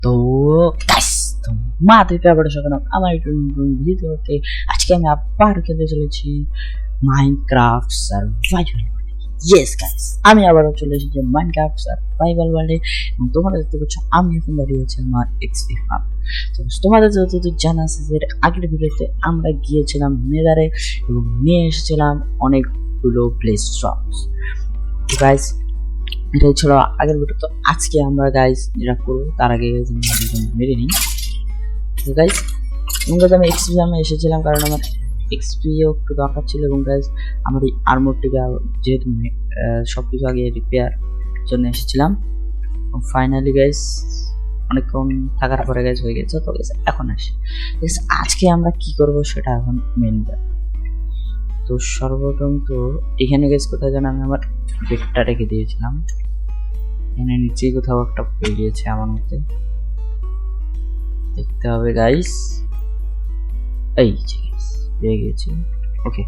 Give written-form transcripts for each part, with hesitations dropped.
তো গাইস, তোমাদের ব্যাপারে সকাল আমার একটু নতুন ভিডিওতে আজকে আমি আবার খেলতে চলেছি মাইনক্রাফট সার্ভাইভাল ওয়ার্ল্ডে। ইয়েস গাইস, আমি আবারও চলে এসেছি মাইনক্রাফট সার্ভাইভাল ওয়ার্ল্ডে এবং তোমরা দেখতে পাচ্ছ আমি এখন দাঁড়িয়ে আছি আমার এক্সপি ফার্ম। তো তোমাদের যেহেতু জানা আছে যে আগের ভিডিওতে আমরা গিয়েছিলাম নেদারে এবং নিয়ে এসেছিলাম অনেকগুলো প্লেস ড্রপস। তো গাইস, এটাই ছিল আগের ভিডিও। তো আজকে আমরা গাইস যেটা করবো তার আগে মেরে নিই। তো গাইস, এবং গাইস আমি এক্সপি ফার্মে এসেছিলাম কারণ আমার এক্সপিও একটু দরকার ছিল এবং গাইস আমার এই আর্মরটিকে যেহেতু সব কিছু আগে রিপেয়ার জন্য এসেছিলাম। ফাইনালি গাইস অনেকক্ষণ থাকার পরে গাইস হয়ে গেছে। তো গাইস এখন আসি গাইস, আজকে আমরা কি করব সেটা এখন মেন। তো সর্বপ্রথম তো এখানে গাইস কোথায় যেন আমি আমার বেডটা রেখে দিয়েছিলাম, এখানে নিচে কোথাও একটা পেয়ে গিয়েছে আমার মতে, দেখতে হবে গাইস। এই যে পেয়ে গেছি, ওকে।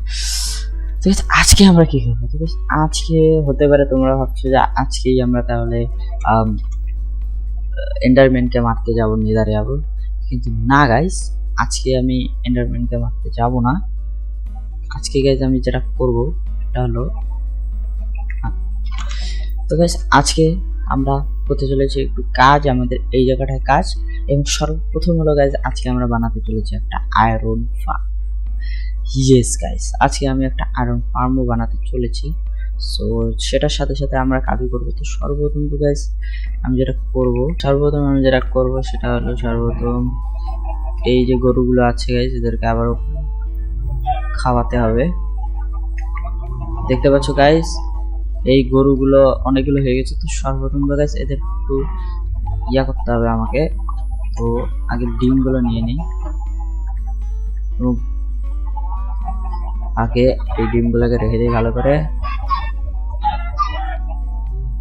তো আজকে আমরা কি করবো? তো আজকে হতে পারে তোমরা ভাবছো যে আজকেই আমরা তাহলে এন্ডারম্যানকে মারতে যাব, নেদারে যাব, কিন্তু না গাইস, আজকে আমি এন্ডারম্যানকে মারতে যাব না। আজকে গাইস আমি যেটা করব সেটা হলো, তো গাইস আজকে আমরা করতে চলেছি একটু কাজ, আমাদের এই জায়গাটায় কাজ। এবং সর্বপ্রথম হলো গাইস আজকে আমরা বানাতে চলেছি একটা আয়রন ফার্ম। ইয়েস গাইস, আজকে আমি একটা আয়রন ফার্মও বানাতে চলেছি। সো সেটার সাথে সাথে আমরা কাজও করবো। তো সর্বপ্রথম তো গাইস আমি যেটা করব সেটা হলো সর্বপ্রথম এই যে গরুগুলো আছে গাইস, এদেরকে আবারও খাওয়াতে হবে। দেখতে পাচ্ছ গাইস, এই গরুগুলো অনেকগুলো হয়ে গেছে। তো সর্বপ্রথম গাইস এদের একটু করতে হবে আমাকে। তো আগে ডিমগুলো নিয়ে নিই এবং আগে এই ডিমগুলোকে রেখে দিই ভালো করে।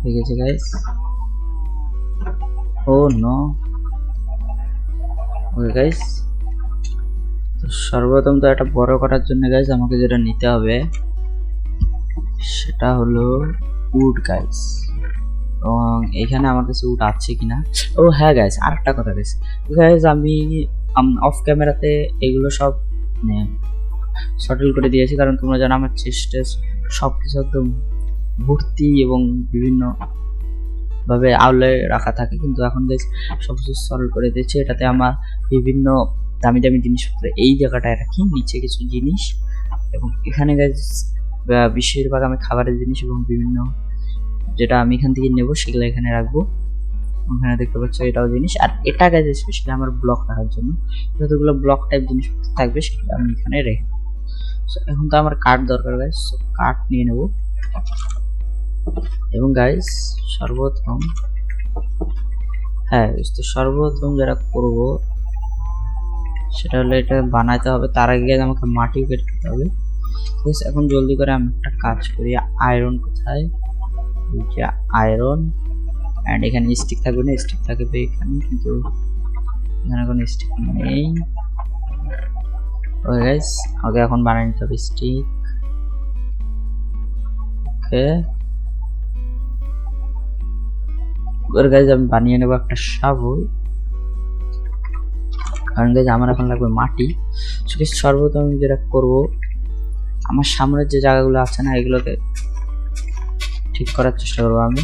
ঠিক আছে গাইস, ও নো, ওকে গাইস। তো সর্বপ্রথম তো একটা বড় করার জন্য গাইস আমাকে যেটা নিতে হবে সেটা হলো উড গাইস। এবং এখানে আমার কাছে উড আছে কিনা, ও হ্যাঁ গাইস, আরেকটা কথা গাইস আমি অফ ক্যামেরাতে এগুলো সব শর্টেল করে দিয়েছি, কারণ তোমরা জানো আমার চেস্টে সব কিছু একদম ভর্তি এবং বিভিন্ন ভাবে আউলে রাখা থাকে, কিন্তু এখন গাইস সব কিছু সরল করে দিয়েছে। এটাতে আমার বিভিন্ন দামি দামি জিনিসপত্র এই জায়গাটায় রাখি, নিচে কিছু জিনিস, এবং এখানে গাইস বেশিরভাগ আমি খাবারের জিনিস এবং বিভিন্ন যেটা আমি এখান থেকে নেব সেগুলো এখানে রাখবো। এখানে দেখতে পাচ্ছ এটাও জিনিস, আর এটা গাইস স্পেশালি আমার ব্লক রাখার জন্য, যতগুলো ব্লক টাইপ জিনিসপত্র থাকবে সেগুলো আমি এখানে রেখে। এখন তো আমার কাঠ দরকার গাইস, কাঠ নিয়ে নেব। এবং গাইস সর্বপ্রথম যেটা করব সেটা হলো এটা বানাইতে হবে। তার আগে আমাকে মাটি কেটে দিতে হবে। এখন জলদি করে আমি একটা কাজ করি, আয়রন কোথায়, এই যে আয়রন, এন্ড এখানে স্টিক থাকবে না, স্টিক থাকবে এখানে, কিন্তু এখানে কোনো স্টিক নেই। ওকে গাইস, ওকে এখন বানিয়ে নিতে হবে স্টিক। ওকে গাইস, আমি বানিয়ে নেব একটা শাবল, কারণ গাইস আমার এখন লাগবে মাটি। সর্বপ্রথম আমি যেটা করব, আমার সামনের যে জায়গাগুলো আছে না এগুলোকে ঠিক করার চেষ্টা করবো আমি।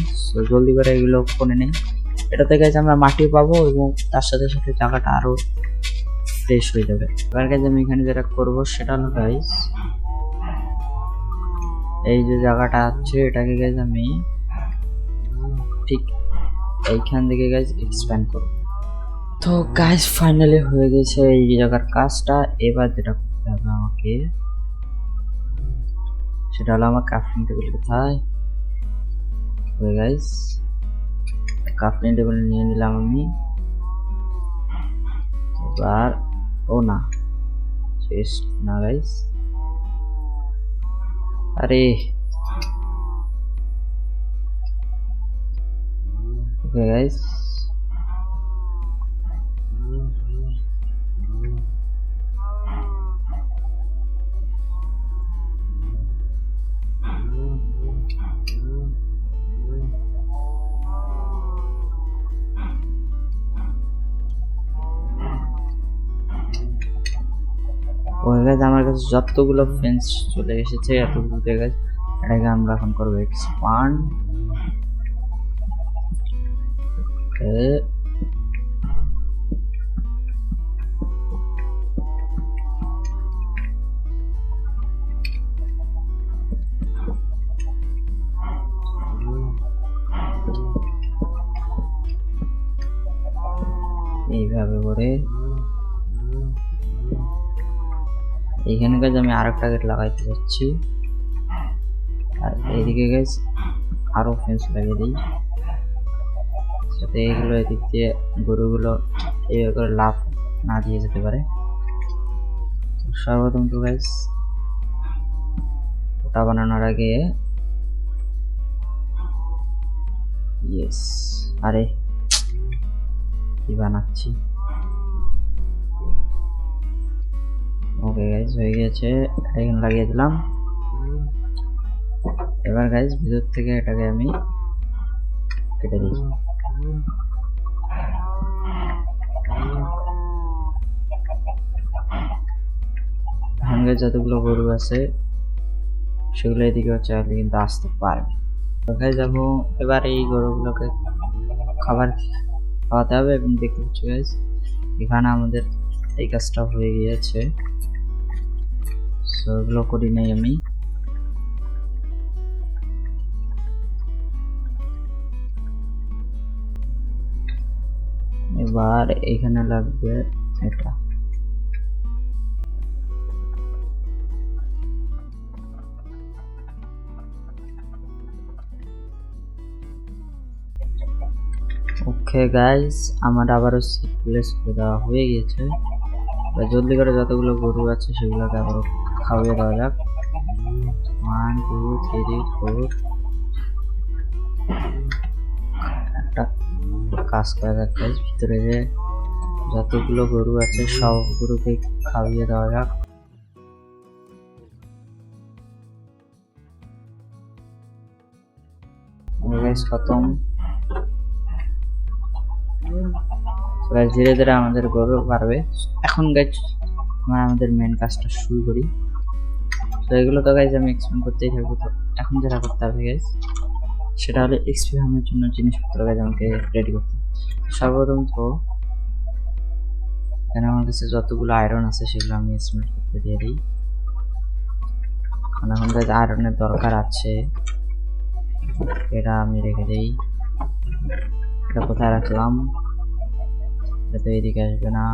জলদি করে এগুলো করে নেই, এটাতে গাইস আমরা মাটি পাবো এবং তার সাথে সাথে জায়গাটা আরো ফ্রেশ হয়ে যাবে। এবার গাইস আমি এখানে যেটা করব সেটা হলো গাইস এই যে জায়গাটা আছে এটাকে গাইস আমি ঠিক এইখান থেকে গাইস এক্সপ্যান্ড করব। তো গাইস ফাইনালি হয়ে গেছে এই জায়গার কাজটা। এবার যেটা করতে হবে আমাকে সেটা হলো আমার ক্রাফটিং টেবিল কোথায়। ওকে গাইস, ক্রাফটিং টেবিল নিয়ে নিলাম আমি। এবার ও না, শেষ না গাইস, আরে ওকে গাইস, ওই গাছ আমার কাছে যতগুলো ফেন্স চলে এসেছে এতগুলো গাছ, এটাকে আমরা এখন করবো এক্সপান্ড। এইভাবে করে এইখানে গাছ আমি আরেকটা গেট লাগাইতে যাচ্ছি, আর এইদিকে গাছ আরো ফেন্স লাগিয়ে দিই, যাতে এগুলো এদিক দিয়ে গরুগুলো এইভাবে করে লাফ না দিয়ে যেতে পারে। সর্বপ্রথম তো গাছ ওটা বানানোর আগে ইয়েস, আরে কি বানাচ্ছি। ওকে গাইজ হয়ে গেছে, এখানে লাগিয়ে দিলাম। এবার গাইজ ভিতর থেকে এটাকে আমি কেটে দিই। এখন গাইজ যতগুলো গরু আছে সেগুলো এদিকে চাইলে কিন্তু আসতে পারবে। তো গাইজ এবার এই গরুগুলোকে খাবার খাওয়াতে হবে, এবং দেখতে পাচ্ছি গাইজ এখানে আমাদের এই কাজটা হয়ে গিয়েছে। সো এগুলো করি নাই আমি। এবার এখানে লাগবে এটা, ওকে গাইস আমার আবারও সিট প্লেস করে দেওয়া হয়ে গেছে। জলদি করে যতগুলো গরু আছে সেগুলোকে আবারও খাওয়িয়ে দেওয়া যাক। 1 2 3 4 একটা কাজ করা যাক গাইস, ভিতরে যে যতগুলো গরু আছে সব গরুকে খাওয়িয়ে দেওয়া যাক। গাইস খতম। ধীরে ধীরে আমাদের গরু বাড়বে। এখন গাইজ আমরা আমাদের মেন কাজটা শুরু করি। তো এগুলো তো গাইজ আমি এক্সপ্লেন করতেই থাকবো। তো এখন যেটা করতে হবে গাইজ সেটা হলো এক্সপি ফার্মের জন্য জিনিসপত্র গাইজ আমাকে রেডি করতে হবে। সর্বপ্রথম তো এখানে আমার কাছে যতগুলো আয়রন আছে সেগুলো আমি স্মেল্ট করতে দিয়ে দিই। এখন গাইজ আয়রনের দরকার আছে, এটা আমি রেখে দিই। এটা কোথায় রাখলাম, এটা তো এদিকে আসবে না,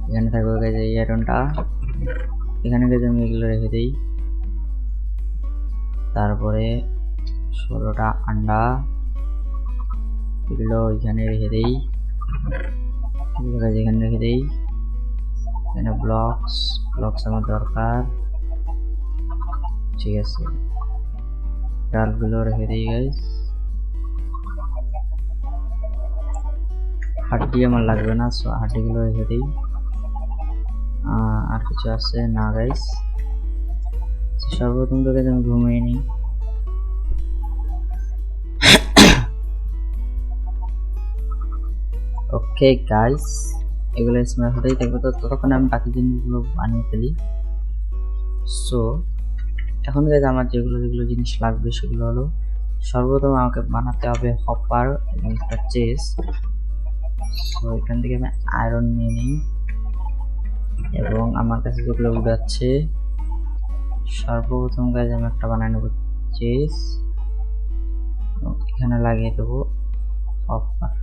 এখানে থাকবে গাইজ এই আয়রনটা। এখানে গাইজ আমি এগুলো রেখে দিই। তারপরে 16টা আন্ডা এগুলো এখানে রেখে দিই, এগুলো গাইজ এখানে রেখে দিই। এখানে ব্লকস আমার দরকার, ঠিক আছে। ডালগুলো রেখে দিই গাইজ। হাড্ডি আমার লাগবে না, সো হাড্ডিগুলো রেখে দিই। আর কিছু আছে না গাইস। সর্বপ্রথম তো আমি ঘুমিয়ে নিই। ওকে গাইস এগুলো স্মেল হতেই থাকবে, তো ততক্ষণ আমি বাকি জিনিসগুলো বানিয়ে ফেলি। সো এখন গাইস আমার যেগুলো জিনিস লাগবে সেগুলো হলো, সর্বপ্রথম আমাকে বানাতে হবে হপার এবং একটা চেস্ট। তো এখান থেকে আমি আয়রন নিয়ে নিই, এবং আমার কাছে যেগুলো উড়াচ্ছে সর্বপ্রথম গাইজ আমি একটা বানাই নেবো চেস, এখানে লাগিয়ে দেবো হপার।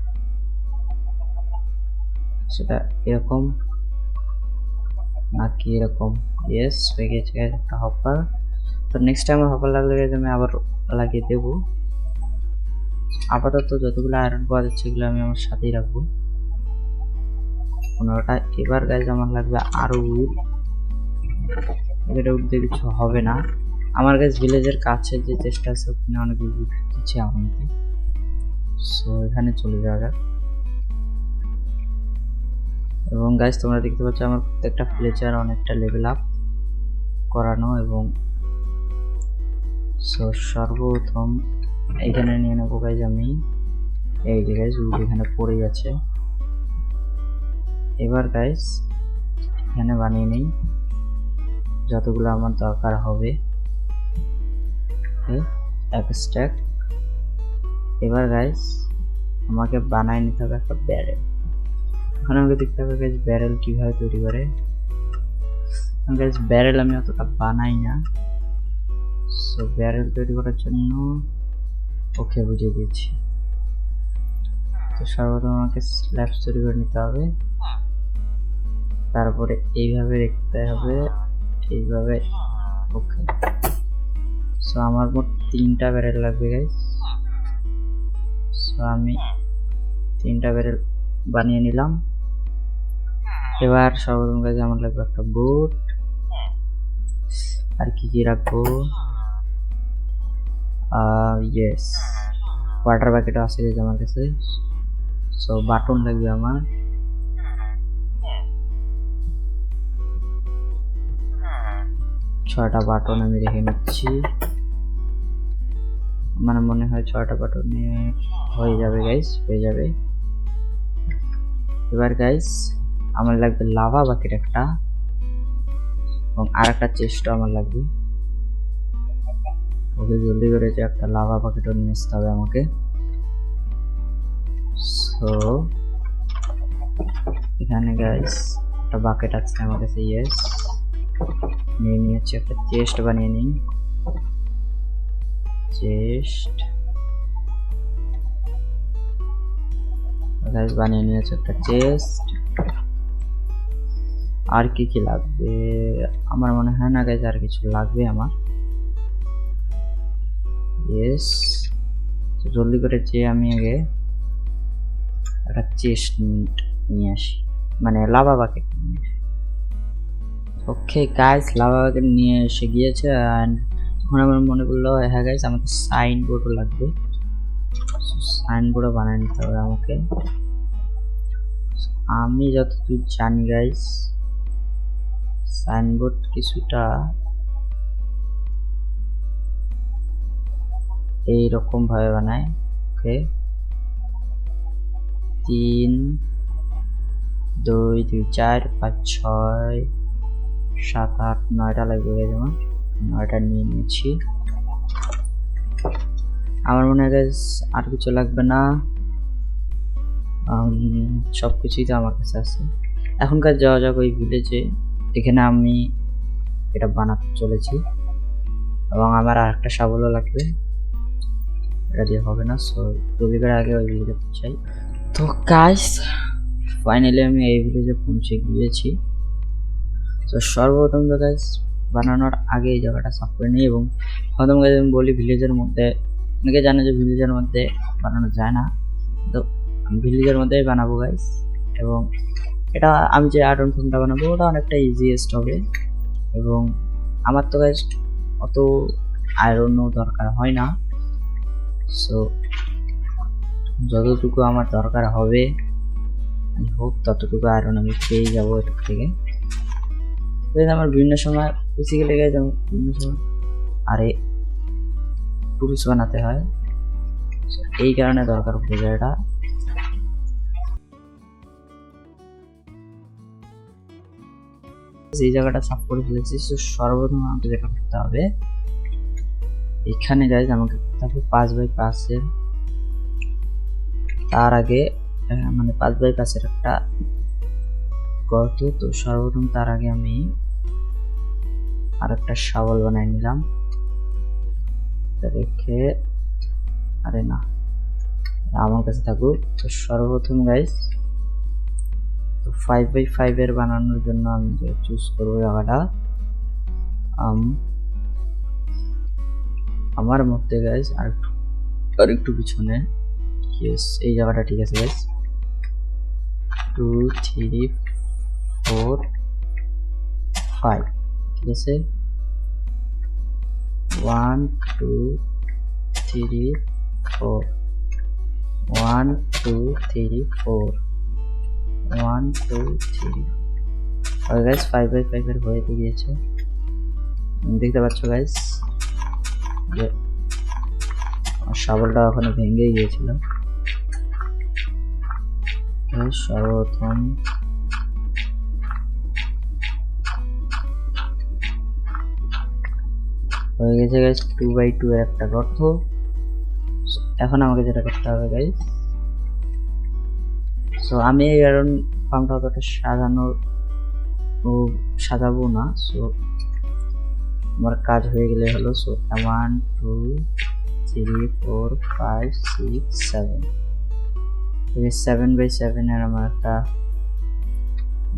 সেটা এরকম নাকি এরকম, ইয়েস হয়ে গেছে একটা হপার। তো নেক্সট টাইম হপার লাগলে আমি আবার লাগিয়ে দেবো। আপাতত যতগুলো আয়রন পাওয়া যাচ্ছে এগুলো আমি আমার সাথেই রাখবো, 15টা। এবার গাইজ আমার লাগবে আরো উড। এটা উঠতে কিছু হবে না, আমার গাইজ ভিলেজের কাছে যে চেষ্টা আছে ওখানে অনেক উড দিচ্ছে আমাকে। সো এখানে চলে যাওয়া যাক। এবং গাইজ তোমরা দেখতে পাচ্ছ আমার প্রত্যেকটা ভিলেজার অনেকটা লেভেল আপ করানো। এবং সো সর্বপ্রথম এইখানে নিয়ে নেবো গাইজ আমি, এই যে গাইজ উড এখানে পড়ে গেছে। এবার গাইজ এখানে বানিয়ে নিই যতগুলো আমার দরকার হবে। এক স্ট্যাক। এবার গাইস আমাকে বানায় নিতে হবে একটা ব্যারেল। এখন আমাকে দেখতে হবে গাইস ব্যারেল কিভাবে তৈরি করে। গাইস ব্যারেল আমি অতটা বানাই না, সো ব্যারেল তৈরি করার জন্য ওকে বুঝে দিয়েছি। তো সর্বপ্রথম আমাকে স্ল্যাবস তৈরি করে নিতে হবে, তারপরে এইভাবে রেখতে হবে, এইভাবে। ওকে, সো আমার মোট 3টা ব্যারেল লাগবে গাইস। সো আমি 3টা ব্যারেল বানিয়ে নিলাম। এবার সর্বপ্রথম গাইস আমার লাগবে একটা বোট। আর কি রাখবো, ইয়েস ওয়াটার বাকেট আছে গাইস আমার কাছে। সো বাটন লাগবে আমার। ছয়টা বাটন আমি রেখে নিচ্ছি, আমার মনে হয় 6টা বাটনে হয়ে যাবে গাইস, হয়ে যাবে। এবার গাইস আমার লাগবে লাভা বাকেট একটা, এবং আর একটা চেস্ট আমার লাগবে। ওকে জলদি করে যে একটা লাভা বাকেটও নিয়ে আসতে হবে আমাকে। সো এখানে গাইস একটা বাকেট আছে আমার কাছে, ইয়েস নিয়ে নিয়েছি। একটা চেস্ট বানিয়ে নিই, চেস্ট গাইস বানিয়ে নিয়েছি একটা চেস্ট। আর কি কি লাগবে আমার মনে হয় না গাইস আর কিছু লাগবে আমার। ইয়েস, তো জলদি করে যে আমি আগে একটা চেস্ট নিয়ে আসি, মানে লাভা বাকেট নিয়ে আসি। ওকে গাইস লাভা বাকেট নিয়ে এসে গিয়েছে। অ্যান্ড এখন আমার মনে পড়লো হ্যাঁ গাইস আমাকে সাইন বোর্ডও লাগবে, সাইন বোর্ডও বানিয়ে নিতে হবে আমাকে। আমি যতদূর জানি গাইস সাইনবোর্ড কিছুটা এইরকম ভাবে বানায়। ওকে 3 2 2 4 5 6 7 8 9টা লাগবে, যেমন 9টা নিয়ে নিয়েছি। আমার মনে হয় আর কিছু লাগবে না, সবকিছুই তো আমার কাছে আছে। এখনকার যাওয়া যাক ওই ভিলেজে, এখানে আমি এটা বানাতে চলেছি, এবং আমার আর একটা শাবলও লাগবে, এটা দিয়ে হবে না। সো জলদি করে আগে ওই ভিলেজে পৌঁছাই। তো গাইস ফাইনালি আমি এই ভিলেজে পৌঁছে গিয়েছি। তো সর্বপ্রথম তো গাইস বানানোর আগে এই জায়গাটা সাফ করে নিই, এবং প্রথম গাইস আমি বলি ভিলেজের মধ্যে, অনেকে জানে যে ভিলেজের মধ্যে বানানো যায় না, তো আমি ভিলেজের মধ্যেই বানাবো গাইস। এবং এটা আমি যে আয়রন ফোনটা বানাবো ওটা অনেকটা ইজিয়েস্ট হবে, এবং আমার তো গাইস অত আয়রনও দরকার হয় না। সো যতটুকু আমার দরকার হবে আমি হোক ততটুকু আয়রন আমি পেয়ে যাবো এটার থেকে। আমার বিভিন্ন সময় বেসিক্যালি গাইস বিভিন্ন সময় আরে টুলস বানাতে হয়, এই কারণে দরকার পড়ে যায় এটা। এই জায়গাটা সাফ করে ফেলেছি। সর্বপ্রথম আমাকে যেটা করতে হবে এখানে গাইজ আমাকে করতে হবে 5x5 তার আগে মানে 5x5 একটা গর্ত। তো সর্বপ্রথম তার আগে আমি আর একটা শাবল বানাই নিলাম, রেখে আরে না আমার কাছে থাকুক। তো সর্বপ্রথম গাইজ তো 5x5 এর বানানোর জন্য আমি যে চুজ করবো জায়গাটা আমার মধ্যে গাইজ আর একটু পিছনে, ইয়েস এই জায়গাটা ঠিক আছে গাইজ। 2 3 4 5 ঠিক আছে। 1 2 3 4 1 2 3 4 1 2 3 আর গাইজ 5x5 এর হয়ে গিয়েছে, দেখতে পাচ্ছ গাইজ যে শাবলটা ওখানে ভেঙে গিয়েছিল। সর্বপ্রথম হয়ে গেছে গাইস 2x2 এর একটা গর্ত। এখন আমাকে যেটা করতে হবে গাইস, সো আমি এই আয়রন ফার্মটা অতটা সাজাবো না। সো আমার কাজ হয়ে গেলে হলো, সো 1 2 3 4 5 6 7 7x7 এর আমার একটা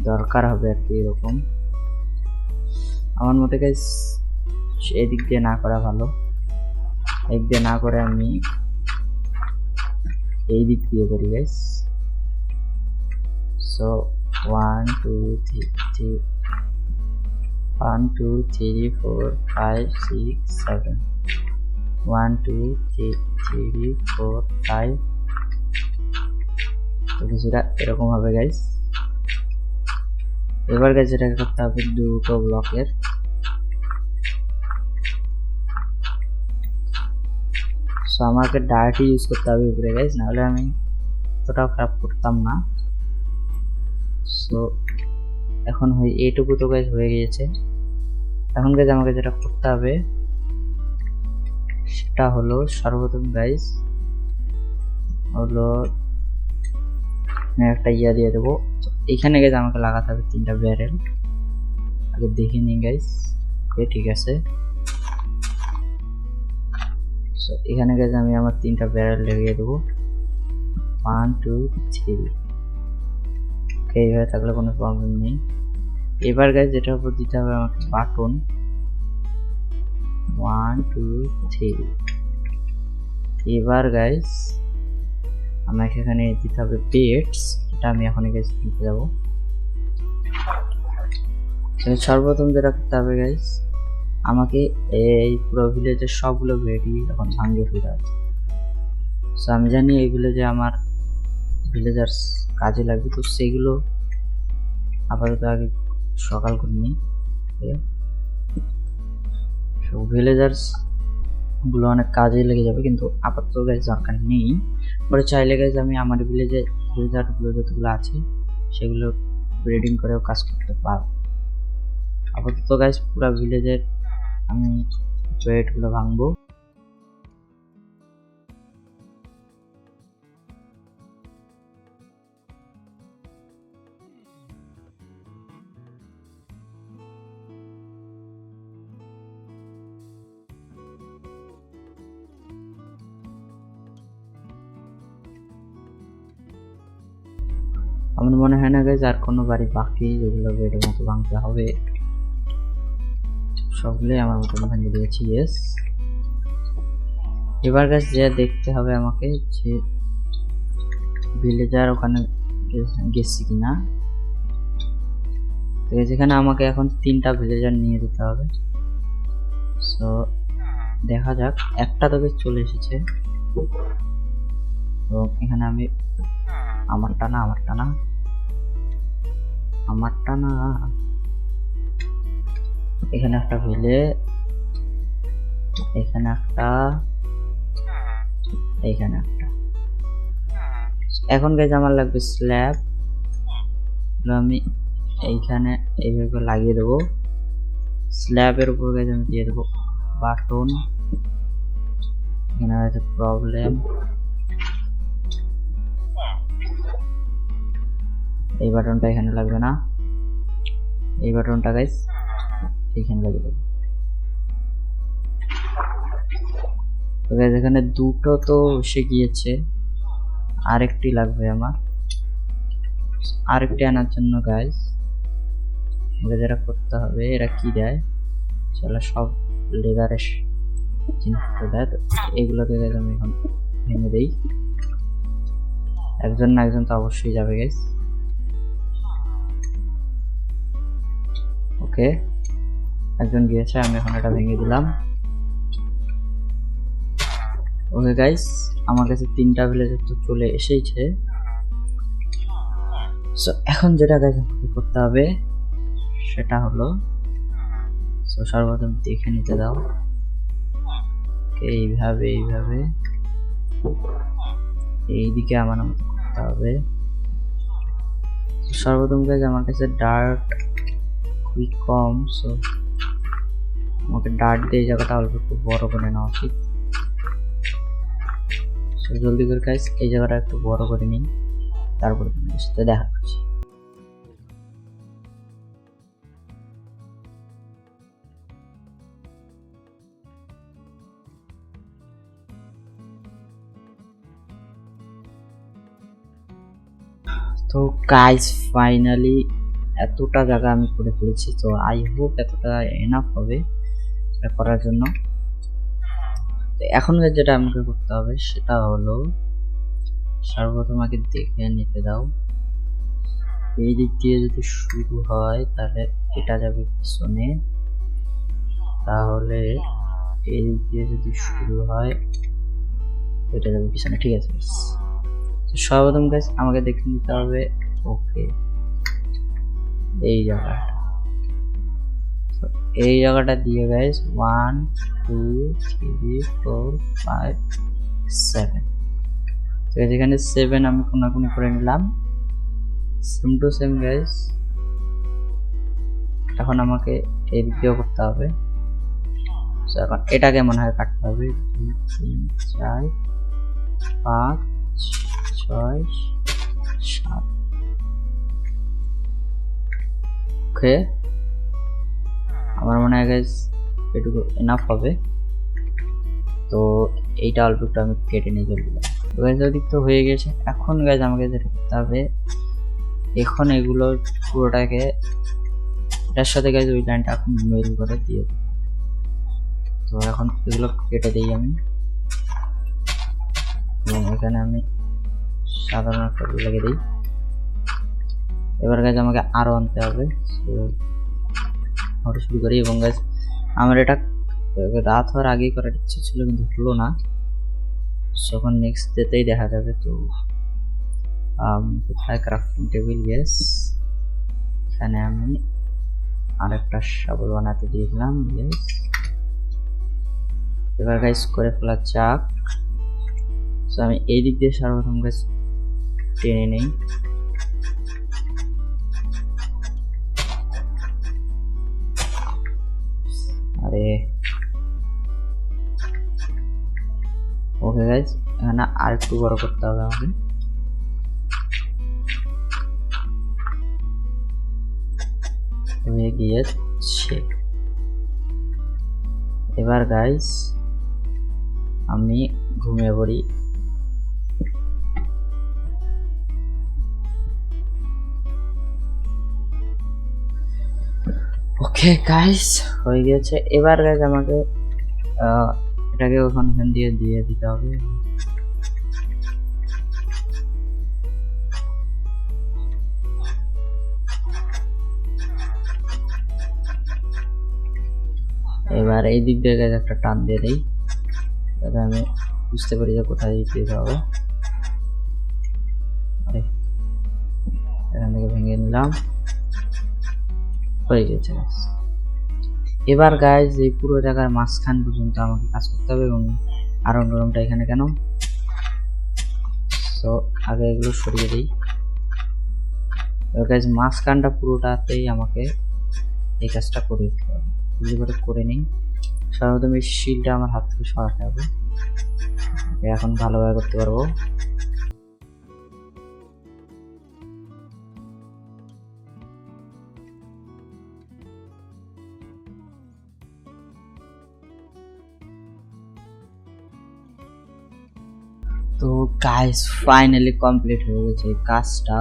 দরকার হবে আর কি। এরকম আমার মতে গাইস এই দিক দিয়ে না করা ভালো, এই দিক দিয়ে না করে আমি এই দিক দিয়ে করি গাইস। সো 1 2 3 1 2 3 4 5 6 7 1 2 3 4 5 তো কিছুটা এরকম হবে গাইস। এবার গাইস এটাকে করতে হবে দুটো ব্লকের। সো আমাকে ডার্টি ইউজ করতে হবে উপরে গাইস, নাহলে আমি এতটাও খারাপ করতাম না। সো এখন এইটুকু তো গাইস হয়ে গিয়েছে। এখন গাইস আমাকে যেটা করতে হবে সেটা হলো সর্বপ্রথম গাইস হলো একটা ইয়া দিয়ে দেবো। এখানে গাইস আমাকে লাগাতে হবে 3টা ব্যারেল। আগে দেখে নিন গাইস। ওকে ঠিক আছে। সো এখানে গাইস আমি আমার 3টা ব্যারেল লাগিয়ে দেবো 1 2 3। ওকে এইভাবে থাকলে কোনো প্রবলেম নেই। এবার গাইস যেটার উপর দিতে হবে আমাকে বাটন 1 2 3। এবার গাইস আমাকে এখানে দিতে হবে বেডস, এটা আমি এখন গাইস দিতে যাব। সর্বপ্রথম যেটা করতে হবে গাইস আমাকে এই পুরো ভিলেজের সবগুলো বেডই এখন ভাঙিয়ে ফেলতে হবে। সো আমি জানি এই ভিলেজে আমার ভিলেজার্স কাজে লাগবে, তো সেগুলো আপাতত আগে সকাল করে নিই। সো ভিলেজার্স গুলো অনেক কাজে লেগে যাবে, কিন্তু আপাতত গাইস দরকার নেই। পরে চাইলে গাইস আমি আমার ভিলেজে ভিলেজার গুলো যতগুলো আছে সেগুলো ব্রিডিং করেও কাজ করতে পারবো। আপাতত গাইস পুরো ভিলেজের আমি ওয়েট গুলো ভাঙবো। আমার মনে হয় না গাইস আর কোনো বাড়ি বাকি যেগুলো বেডের মতো ভাঙতে হবে, সবগুলোই আমার মতো ভাঙিয়ে দিয়েছি। ইয়েস। এবার গাইস যে দেখতে হবে আমাকে যে ভিলেজার ওখানে গেছি কিনা। তো যেখানে আমাকে এখন 3টা ভিলেজার নিয়ে যেতে হবে। সো দেখা যাক, একটা তো চলে এসেছে। তো এখানে আমি আমারটা না এখানে একটা ভিলে, এখানে একটা, এখানে একটা। এখন গাইস আমার লাগবে স্ল্যাব, আমি এইখানে এইভাবে লাগিয়ে দেবো। স্ল্যাবের উপর গাইস আমি দিয়ে দেবো বাটন। এখানে আছে প্রবলেম, এই বাটনটা এখানে লাগবে না, এই বাটনটা গাইস এখানে লাগিয়ে দেবো। তো গাইস এখানে দুটো তো এসে গিয়েছে, আরেকটি লাগবে আমার। আরেকটি আনার জন্য গাইস যেটা করতে হবে, এরা কি দেয় চলো সব লেদারের জিনিসটা দেয়। তো এগুলোকে গাইস আমি এখন ভেঙে দেই। একজন না একজন তো অবশ্যই যাবে গাইস। ওকে একজন গিয়েছে, আমি এখন এটা ভেঙে দিলাম। ওকে গাইস আমার কাছে 3টা ভিলেজার তো চলে এসেছে। সো এখন যেটা গাইস আমাকে করতে হবে সেটা হলো, সো সর্বপ্রথম দেখে নিতে দাও। এইভাবে এইদিকে আমার করতে হবে। সর্বপ্রথম গাইস আমার কাছে ডার্ট খুবই কম, সো আমাকে ডার্ট দিয়ে এই জায়গাটা অল্প একটু বড় করে নেওয়া উচিত। জলদি করে গাইস এই জায়গাটা একটু বড় করে নিন, তারপরে তোমাদের সাথে দেখা করছি। তো গাইস ফাইনালি এতটা জায়গা আমি করে ফেলেছি, তো আই হোপ এতটা এনাফ হবে এটা করার জন্য। তো এখন যেটা আমাকে করতে হবে সেটা হলো সর্বপ্রথম আগে দেখে নিতে দাও, এই দিক দিয়ে যদি শুরু হয় তাহলে এটা যাবে পিছনে, তাহলে এই দিক দিয়ে যদি শুরু হয় এটা যাবে পিছনে। ঠিক আছে, তো সর্বপ্রথম গাইস আমাকে দেখে নিতে হবে ওকে এই জায়গাটা, এই জায়গাটা দিয়ে গাইস 1 2 3 4 5 7, তো এখানে 7 আমি কোনাকুনি করে নিলাম। সেম টু সেম গাইস এখন আমাকে এই দিক দিয়েও করতে হবে। তো এখন এটাকে মনে হয় কাটতে হবে 2 3 4 5 6 7। ওকে আমার মনে হয় গাইস এটুকু এনাফ হবে। তো এইটা অল্প একটু আমি কেটে নিয়ে চলে গেলাম। তো গাইস ওদিক তো হয়ে গেছে। এখন গাইস আমাকে যেটা করতে হবে এখন এগুলো পুরোটাকে এটার সাথে গাইস ওই লাইনটা এখন মেল করে দিয়ে দেব। তো এখন এগুলো কেটে দিই আমি, এবং এখানে আমি সাধারণ একটা লাগিয়ে দিই। এবার গাইস আমাকে আরো আনতে হবে, তো শুরু করি। এবং গাইস আমার এটা রাত হওয়ার আগেই করার ইচ্ছে ছিল কিন্তু হলো না, যখন নেক্সট ডেতেই দেখা যাবে। তো কোথায় ক্রাফটিং টেবিল, ইয়েস এখানে আমি আরেকটা শাবল বানাতে দিয়েছিলাম, ইয়েস। এবার গাইস করে ফেলা যাক। তো আমি এই দিক দিয়ে সর্বপ্রথম গাইস টেনে নেই, আরে ওকে গাইস এখানে আরেকটু বড় করতে হবে আমাকে। হয়ে গিয়েছে। এবার গাইস আমি ঘুমিয়ে পড়ি। ওকে গাইস হয়ে গেছে। এবার গাইস আমাকে এটাকে ওখান দিয়ে দিয়ে দিতে হবে। এবার এই দিক দিয়ে গাইস একটা টান দিয়ে দেই, যাতে আমি বুঝতে পারি যে কোথায় দিতে হবে। আরে এখান থেকে ভেঙে নিলাম, হয়ে গেছে। এবার গাইস এই পুরো জায়গার মাঝখান পর্যন্ত আমাকে কাজ করতে হবে। এবং আয়রন গোলেমটা এখানে কেন, তো আগে এগুলো সরিয়ে দিই। এবার গাইস মাঝখানটা পুরোটাতেই আমাকে এই কাজটা করে দিতে হবে। করে নিই। সাধারণত এই শিলটা আমার হাত থেকে সরাতে হবে, এখন ভালোভাবে করতে পারবো। তো গাইস ফাইনালি কমপ্লিট হয়ে গেছে এই কাজটা।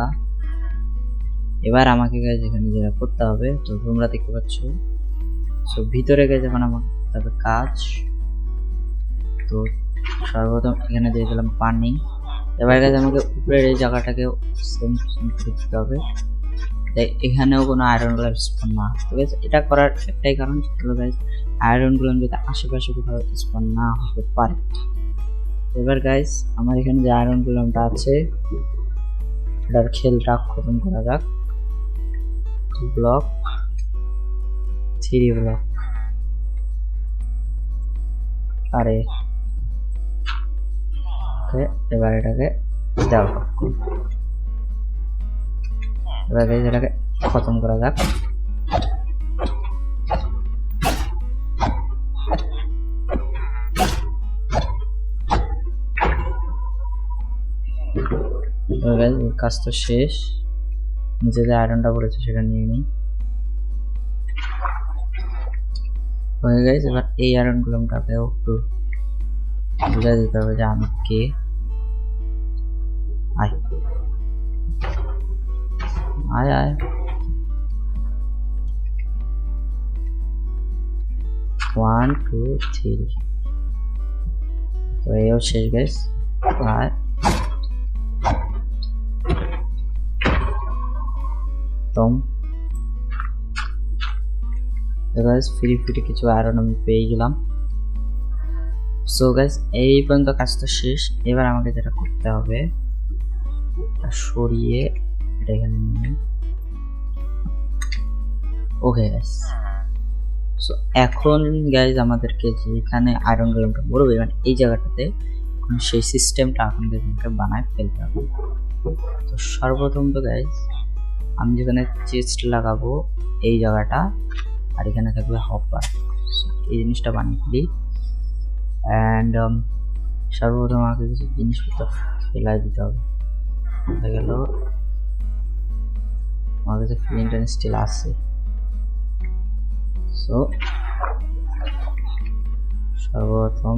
এবার আমাকে গাইস এখানে যেটা করতে হবে, তো তোমরা দেখতে পাচ্ছ সো ভিতরে গেছে এখন আমার তবে কাজ। তো সর্বপ্রথম এখানে দিয়ে দিলাম পানি। এবার গাইস আমাকে উপরের এই জায়গাটাকে সেম করে দিতে হবে, তাই এখানেও কোনো আয়রন গোলেম স্পন না। তো গাইস এটা করার একটাই কারণ হলো গাইস আয়রন গোলেম যাতে আশেপাশে কোথাও স্পন না হতে পারে। এবার গাইস আমার এখানে যে আয়রন গোলেমটা আছে এটার খেলটা খতম করা যাক। 2 ব্লক 3 ব্লক, আরে ওকে এবার এটাকে দাও। এবার এটাকে খতম করা যাক। কাজ তো শেষ, নিচে যে আয়রনটা পড়েছে সেটা নিয়ে নিই। হয়ে গেছে। এবার এই আয়রন গুলোটাকে একটু বুঝাই দিতে হবে যে আমি কে। আয় আয় আয়, 1 2 3। তো এও শেষ গাইস। আয় তোম গাইস, ফ্রি কিছু আয়রন আমি পেয়ে গেলাম। সো গাইস এই পর্যন্ত কাজ তো শেষ। এবার আমাকে যেটা করতে হবে, সরিয়ে এটা এখানে নিয়ে। ওকে গাইস, সো এখন গাইস আমাদেরকে যেখানে আয়রন গোলেমটা বলবে, মানে এই জায়গাটাতে সেই সিস্টেমটা এখন আমাকে বানায় ফেলতে হবে। তো সর্বপ্রথম তো গাইস আমি যেখানে চেস্ট লাগাবো এই জায়গাটা, আর এখানে থাকবে হপার, এই জিনিসটা বানিয়ে ফেলি। অ্যান্ড সর্বপ্রথম আমাকে কিছু জিনিসপত্র ফেলাই দিতে হবে। হয়ে গেল, আমার কাছে ফ্লিন্ট অ্যান্ড স্টিল আছে। সো সর্বপ্রথম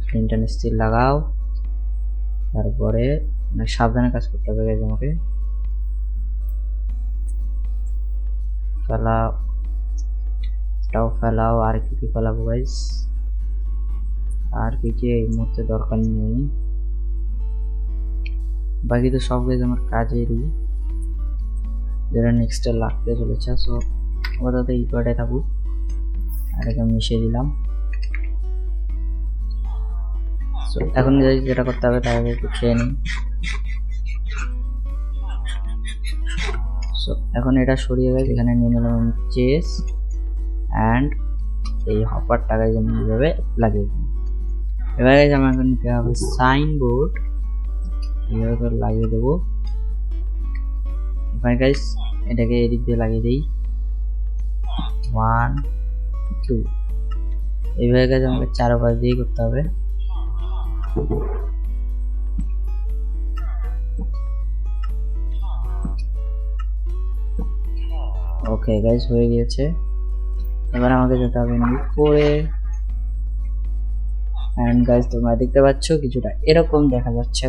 ফ্লিন্ট অ্যান্ড স্টিল লাগাও, তারপরে সাবধানে কাজ করতে হবে গাইস। আমাকে ফেলাও, এটাও ফেলাও। আর কি কি ফেলাবো গাইস? আর কি কি এই মুহূর্তে দরকার নেই, বাকি তো সব গাইস আমার কাজেরই, যেটা নেক্সটে লাগতে চলেছে। সো আপাতত এই কয়টাই থাকুক, আর এটা মিশিয়ে দিলাম। সো এখন যেটা করতে হবে তাহলে একটু খেয়ে নিই। সো এখন এটা সরিয়ে গেছে, এখানে নিয়ে নিলাম চেস অ্যান্ড এই হপারটাকে যেন এইভাবে লাগিয়ে দিই। এবার আমাকে নিতে হবে সাইনবোর্ড, এইভাবে করে লাগিয়ে দেবো। এবার গাইস এটাকে এদিক দিয়ে লাগিয়ে দিই, 1 2। এইভাবে গাইস আমাকে চারপাশ দিয়ে করতে হবে। ওকে গাইস হয়ে গিয়েছে। এবার আমাকে যেতে হবে উপরে। এন্ড গাইস তোমরা দেখতে পাচ্ছ কিছুটা এরকম দেখা যাচ্ছে।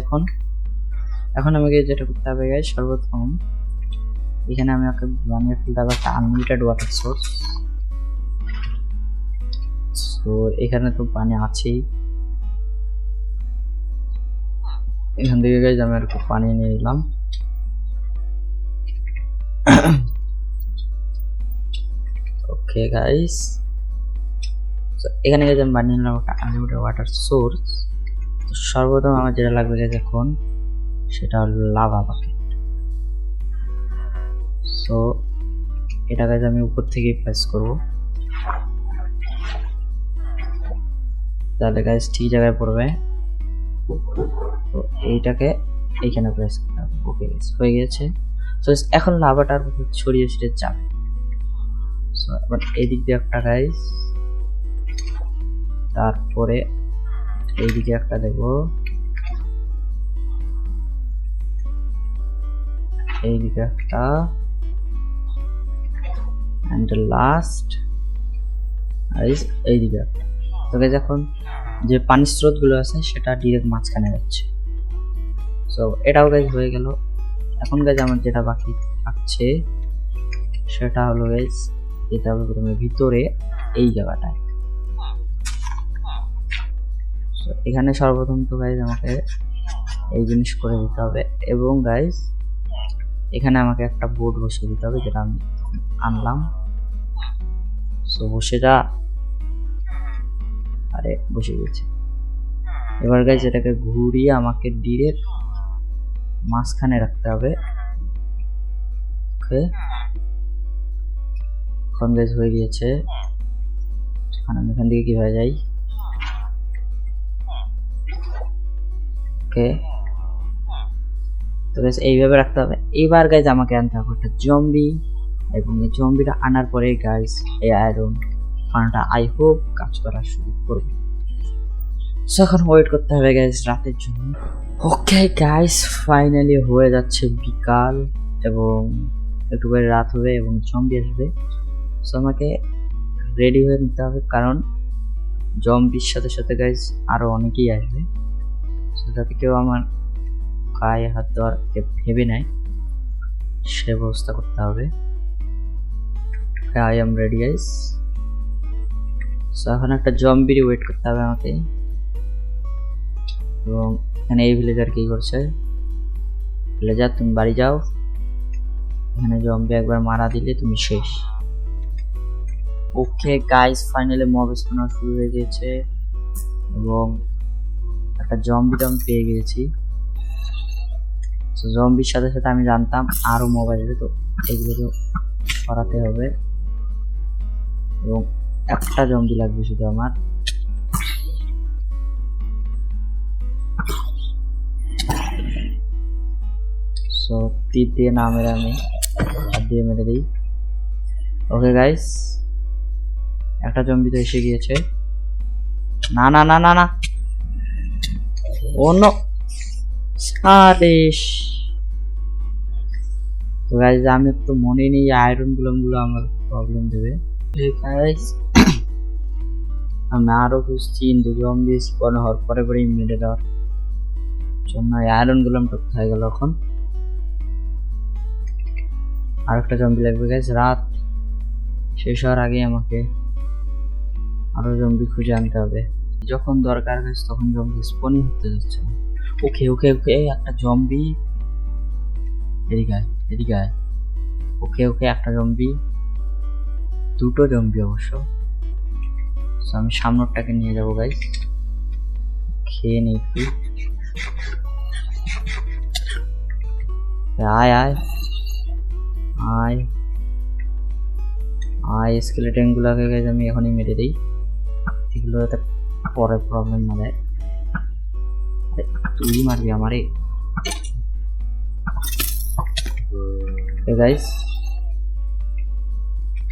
এখন আমাকে যেটা করতে হবে গাইস, সর্বপ্রথম এখানে আমি ওকে বানিয়ে ফেলতে হবে একটা আনলিমিটেড ওয়াটার সোর্স। সো এখানে তো পানি আছেই, এখান থেকে গাইস আমি একটু পানি নিয়ে নিলাম। ওকে গাইস, এখানে গাইস আমি বানিয়ে নিলাম একটা আনলিমিটেড ওয়াটার সোর্স। তো সর্বপ্রথম আমার যেটা লাগবে গাইস এখন, সেটা হলো লাভা বাকেট। সো এটা গাইস আমি উপর থেকে প্রেস করব, তাহলে গাইস ঠিক জায়গায় পড়বে। তো এইটাকে এইখানে প্রেস করতে হবে। ওকে গাইস হয়ে গেছে। সো এখন লাভাটার ছড়িয়ে ছিটে যাবে। সো এবার এইদিক দিয়ে একটা গাইস, তারপরে এইদিকে একটা দেব, এইদিকে একটা, এন্ড লাস্ট গাইস এইদিকে একটা। তো গাইস এখন যে পানির স্রোত গুলো আছে সেটা ডিরেক্ট মাঝখানে যাচ্ছে। সো এটাও গাইস হয়ে গেল। এখন গাইস আমার যেটা বাকি থাকছে সেটা হলো গাইস যেটা হবে প্রথমে ভিতরে এই জায়গাটায়। সো এখানে সর্বপ্রথম তো গাইস আমাকে এই জিনিস করে দিতে হবে, এবং গাইস এখানে আমাকে একটা বোর্ড বসিয়ে দিতে হবে, যেটা আমি আনলাম। সো সেটা আরে বসে গেছে। এবার গাইস এটাকে ঘুরিয়ে আমাকে ডিরেক্ট মাঝখানে রাখতে হবে। ওকে এখন গাইস হয়ে গিয়েছে। এখন আমি এখান থেকে কিভাবে যাই? ওকে তো গাইস এইভাবে রাখতে হবে। এবার গাইস আমাকে আনতে হবে একটা জম্বি, এবং এই জম্বিটা আনার পরে গাইস এই আয়রন ফানটা আই হোপ কাজ করা শুরু করবে। সো এখন ওয়েট করতে হবে গাইস রাতের জন্য। ওকে গাইস, ফাইনালি হয়ে যাচ্ছে বিকাল এবং একটু করে রাত হবে এবং জম্বি আসবে। সো আমাকে রেডি হয়ে নিতে হবে, কারণ জম্বির সাথে সাথে গাইস আরো অনেকেই আসবে। সো যাতে কেউ আমার গায়ে হাত দেওয়ার ভেবে নেয়, সে ব্যবস্থা করতে হবে। I am ready guys. So এখন একটা জম্বির ওয়েট করতে হবে আমাকে। এবং এখানে এই ভিলেজার কি করছে? ভিলেজার তুমি বাড়ি যাও, এখানে জম্বি একবার মারা দিলে তুমি শেষ। ওকে গাইস, ফাইনালি মব স্পন শুরু হয়ে গেছে এবং একটা জম্বি টম পেয়ে গেছি। তো জম্বির সাথে সাথে আমি জানতাম আরো মব আসবে, তো এগুলো সরাতে হবে এবং একটা জম্বি লাগবে শুধু আমার। সো তীর দিয়ে না মেরে আমি হাত দিয়ে মেরে দিই। ওকে গাইস, একটা জম্বি তো এসে গিয়েছে। না না না না না, অন্য আদেশ। তো গাইস আমি তো মনে নেই আয়রন গুলো আমার প্রবলেম দেবে। গাইস আমি আরো খুঁজছি, কিন্তু জম্বি স্পন হওয়ার পরে পরেই মেরে দেওয়ার জন্য আয়রন গুলাম টুকতে হয়ে গেল। এখন আর একটা জম্বি লাগবে গাইস, রাত শেষ হওয়ার আগে আমাকে আরো জম্বি খুঁজে আনতে হবে। যখন দরকার গাইস তখন জম্বি স্পনই হতে যাচ্ছে না। ওকে ওকে ওকে, একটা জম্বি এদিকে আয়, এদিকে আয়। ওকে ওকে, একটা জম্বি, দুটো জম্বি অবশ্য। আমি সামনেরটাকে নিয়ে যাবো গাইস, খেয়ে নেই একটু। আয় আয় আয় আয়, স্কেলেটন গুলাকে গাইস আমি এখনই মেরে দিই, এগুলো যাতে পরে প্রবলেম না দেয়। তুই মারবি আমারে? গাইস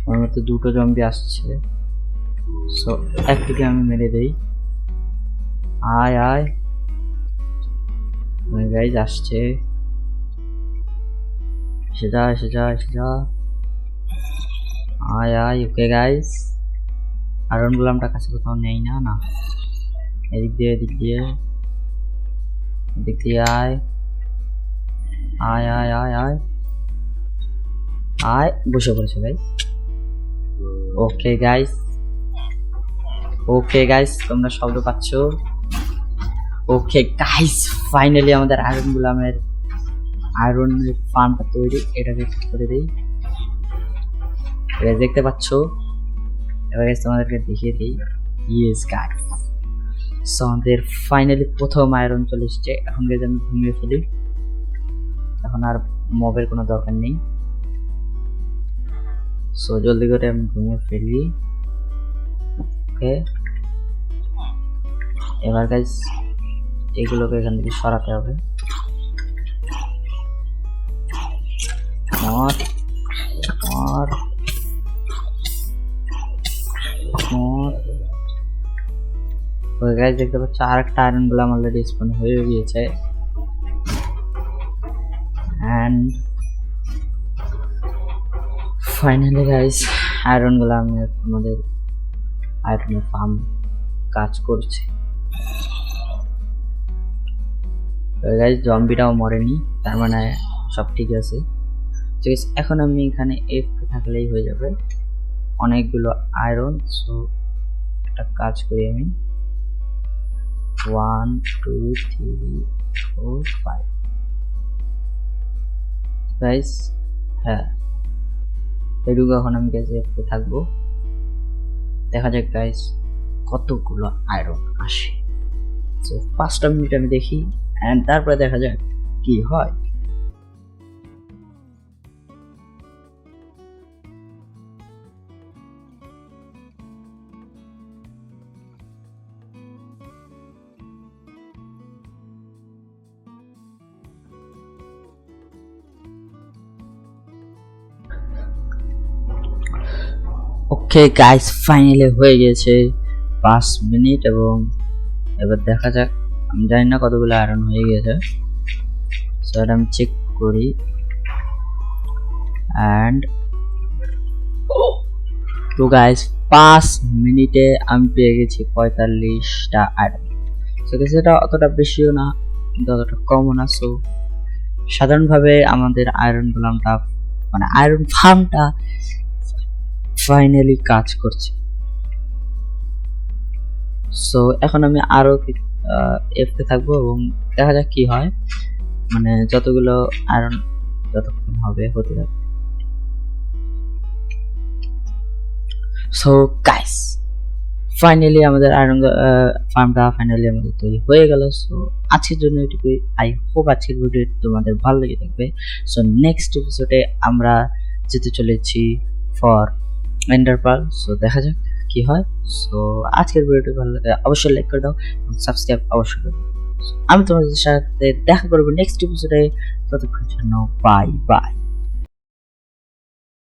আমার তো দুটো জম্বি আসছে, সো একটিকে আমি মেরে দেই। আয় আয় গাইস, আসছে, এসে যা এসে যা এসে যা। আয় আয়। ওকে গাইস, আয়রন গোলামটা কাছে কোথাও নেই না। না, এদিক দিয়ে এদিক দিয়ে এদিক দিয়ে আয় আয় আয় আয় আয় আয়, বসে পড়েছে guys. Okay guys, okay guys, তোমরা শব্দ পাচ্ছ? ওকে গাইস, ফাইনালি আমাদের আয়রন গোলামের আয়রনের ফার্মটা তৈরি। এটাকে করে দেই, এটা দেখতে পাচ্ছ? এবার গাইস তোমাদেরকে দেখিয়ে দিই। ইয়েস গাইস, সো আমাদের ফাইনালি প্রথম আয়রন চলে এসছে। এখন গাইস আমি ঘুমিয়ে ফেলি, এখন আর মবের কোনো দরকার নেই। সো জলদি করে আমি ঘুমিয়ে ফেলি। ওকে, এবার গাইস এগুলোকে এখান থেকে সরাতে হবে। মর মর মর। ওকে গাইস দেখতে পাচ্ছ আরেকটা আয়রন গোলাম অলরেডি স্পন হয়ে গিয়েছে। এন্ড ফাইনালি গাইস আয়রন গোলাম আমাদের আয়রনের ফার্ম কাজ করছে। গাইস জম্বিটাও মরেনি, তার মানে সব ঠিক আছে। এখন আমি এখানে এফ থাকলেই হয়ে যাবে অনেকগুলো আয়রন। সো একটা কাজ করি আমি, 1 2 3 4 5 গাইস। হ্যাঁ, এটুকু এখন আমি গাইস এফে থাকবো। দেখা যাক গাইস কতগুলো আয়রন আসে। সো 5টা মিনিট আমি দেখি, এন্ড তারপরে দেখা যাক কি হয়। ওকে গাইস, ফাইনালি হয়ে গেছে 5 মিনিট এবং এবার দেখা যাক, আমি জানি না কতগুলো আয়রন হয়ে গেছে, সো এটা আমি চেক করি। অ্যান্ড তো গাইস 5 মিনিটে আমি পেয়ে গেছি 45টা আয়রন। সো এটা অতটা বেশিও না কিন্তু অতটা কমও না। সো সাধারণভাবে আমাদের আয়রন গোলামটা মানে আয়রন ফার্মটা ফাইনালি কাজ করছে। সো এখন আমি আরো এফতে থাকবো এবং দেখা যাক কি হয়, মানে যতগুলো আয়রন যতক্ষণ হবে হতে থাকবে। সো গাইস ফাইনালি আমাদের আয়রন ফার্মটা ফাইনালি আমাদের তৈরি হয়ে গেল। সো আজকের জন্য এটুকুই। আই হোপ আজকের ভিডিও তোমাদের ভালো লেগে থাকবে। সো নেক্সট এপিসোডে আমরা যেতে চলেছি ফর এন্ডার পার্ল। সো দেখা যাক কি হয়। সো আজকের ভিডিওটি ভালো লাগে অবশ্যই লাইক করে দাও এবং সাবস্ক্রাইব অবশ্যই করে দাও। আমি তোমাদের সাথে দেখা করবো নেক্সট এপিসোডে। ততক্ষণ জন্য বাই বাই।